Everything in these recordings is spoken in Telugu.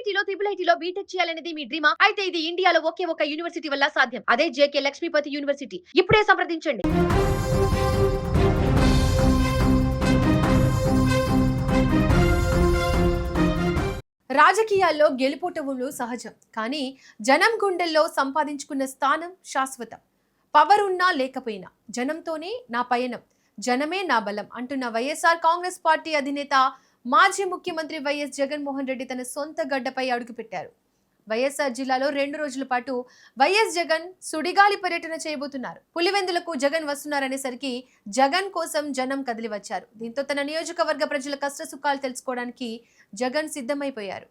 ఐఐటీలో ట్రిపుల్ ఐటీలో బీటెక్ చేయాలనేది మీ డ్రీమా? అయితే ఇది ఇండియాలో ఒకే ఒక యూనివర్సిటీ వల్ల సాధ్యం. అదే జేకే లక్ష్మీపతి యూనివర్సిటీ. ఇప్పుడే సంప్రదించండి. రాజకీయాల్లో గెలుపోటములు సహజం, కానీ జనం గుండెల్లో సంపాదించుకున్న స్థానం శాశ్వతం. పవర్ ఉన్నా లేకపోయినా జనంతోనే నా పయనం, జనమే నా బలం అంటున్న వైఎస్ఆర్ కాంగ్రెస్ పార్టీ అధినేత మాజీ ముఖ్యమంత్రి వైఎస్ జగన్మోహన్ రెడ్డి తన సొంత గడ్డపై అడుగుపెట్టారు. వైఎస్ఆర్ జిల్లాలో 2 రోజుల పాటు వైఎస్ జగన్ సుడిగాలి పర్యటన చేయబోతున్నారు. పులివెందులకు జగన్ వస్తున్నారనేసరికి జగన్ కోసం జనం కదిలి వచ్చారు. దీంతో తన నియోజకవర్గ ప్రజల కష్ట సుఖాలు తెలుసుకోవడానికి జగన్ సిద్ధమైపోయారు.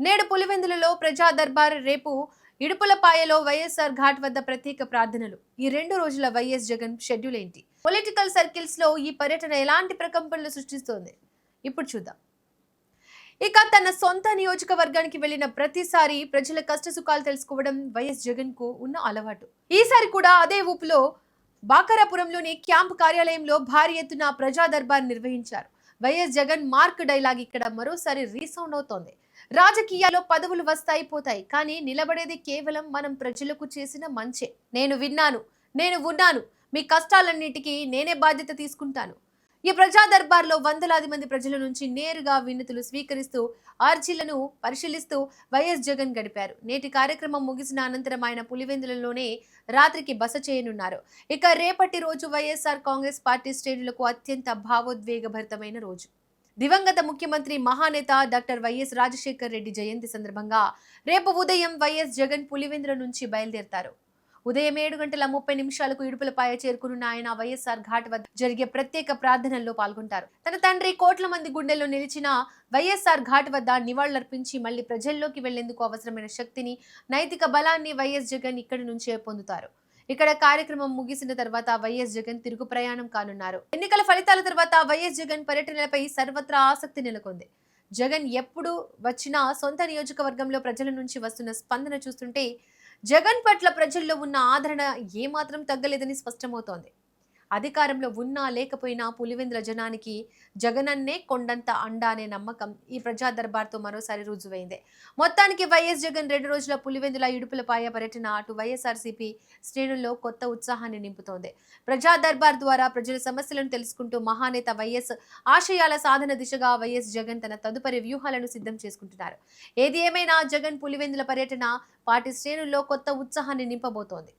నేడు పులివెందులలో ప్రజా దర్బార్, రేపు ఇడుపులపాయలో వైఎస్ఆర్ ఘాట్ వద్ద ప్రత్యేక ప్రార్థనలు. ఈ 2 రోజుల వైఎస్ జగన్ షెడ్యూల్ ఏంటి? పొలిటికల్ సర్కిల్స్ లో ఈ పర్యటన ఎలాంటి ప్రకంపనలు సృష్టిస్తోంది? ఇప్పుడు చూద్దాం. ఇక తన సొంత నియోజకవర్గానికి వెళ్లిన ప్రతిసారి ప్రజల కష్ట సుఖాలు తెలుసుకోవడం వైఎస్ జగన్ కు ఉన్న అలవాటు. ఈసారి కూడా అదే ఊపులో బాకరాపురంలోని క్యాంప్ కార్యాలయంలో భారీ ఎత్తున ప్రజా దర్బార్ నిర్వహించారు. వైఎస్ జగన్ మార్క్ డైలాగ్ ఇక్కడ మరోసారి రీసౌండ్ అవుతోంది. రాజకీయాల్లో పదవులు వస్తాయి పోతాయి, కానీ నిలబడేది కేవలం మనం ప్రజలకు చేసిన మంచే. నేను విన్నాను, నేను ఉన్నాను, మీ కష్టాలన్నిటికీ నేనే బాధ్యత తీసుకుంటాను. ఈ ప్రజా దర్బార్లో వందలాది మంది ప్రజల నుంచి నేరుగా వినతులు స్వీకరిస్తూ అర్జీలను పరిశీలిస్తూ వైఎస్ జగన్ గడిపారు. నేటి కార్యక్రమం ముగిసిన అనంతరం ఆయన పులివెందులలోనే రాత్రికి బస చేయనున్నారు. ఇక రేపటి రోజు వైఎస్ఆర్ కాంగ్రెస్ పార్టీ శ్రేణులకు అత్యంత భావోద్వేగభరితమైన రోజు. దివంగత ముఖ్యమంత్రి మహానేత డాక్టర్ వైఎస్ రాజశేఖర్ రెడ్డి జయంతి సందర్భంగా రేపు ఉదయం వైఎస్ జగన్ పులివెందుల నుంచి బయలుదేరతారు. ఉదయం 7:30 ఇడుపులపాయ చేరుకున్న ఆయన వైఎస్ఆర్ ఘాట్ వద్ద జరిగే ప్రత్యేక ప్రార్థనల్లో పాల్గొంటారు. తన తండ్రి కోట్ల మంది గుండెల్లో నిలిచిన వైఎస్ఆర్ ఘాట్ వద్ద నివాళులర్పించి మళ్లీ ప్రజల్లోకి వెళ్లేందుకు అవసరమైన శక్తిని, నైతిక బలాన్ని వైఎస్ జగన్ ఇక్కడి నుంచే పొందుతారు. ఇక్కడ కార్యక్రమం ముగిసిన తర్వాత వైఎస్ జగన్ తిరుగు ప్రయాణం కానున్నారు. ఎన్నికల ఫలితాల తర్వాత వైఎస్ జగన్ పర్యటనలపై సర్వత్రా ఆసక్తి నెలకొంది. జగన్ ఎప్పుడు వచ్చినా సొంత నియోజకవర్గంలో ప్రజల నుంచి వస్తున్న స్పందన చూస్తుంటే జగన్ పట్ల ప్రజల్లో ఉన్న ఆదరణ ఏమాత్రం తగ్గలేదని స్పష్టమవుతోంది. అధికారంలో ఉన్నా లేకపోయినా పులివెందుల జనానికి జగనన్నే కొండంత అండా అనే నమ్మకం ఈ ప్రజా దర్బార్తో మరోసారి రుజువైంది. మొత్తానికి వైఎస్ జగన్ 2 రోజుల పులివెందుల ఇడుపులపాయ పర్యటన అటు వైఎస్ఆర్సీపీ శ్రేణుల్లో కొత్త ఉత్సాహాన్ని నింపుతోంది. ప్రజా దర్బార్ ద్వారా ప్రజల సమస్యలను తెలుసుకుంటూ మహానేత వైఎస్ ఆశయాల సాధన దిశగా వైఎస్ జగన్ తన తదుపరి వ్యూహాలను సిద్ధం చేసుకుంటున్నారు. ఏది ఏమైనా జగన్ పులివెందుల పర్యటన పార్టీ శ్రేణుల్లో కొత్త ఉత్సాహాన్ని నింపబోతోంది.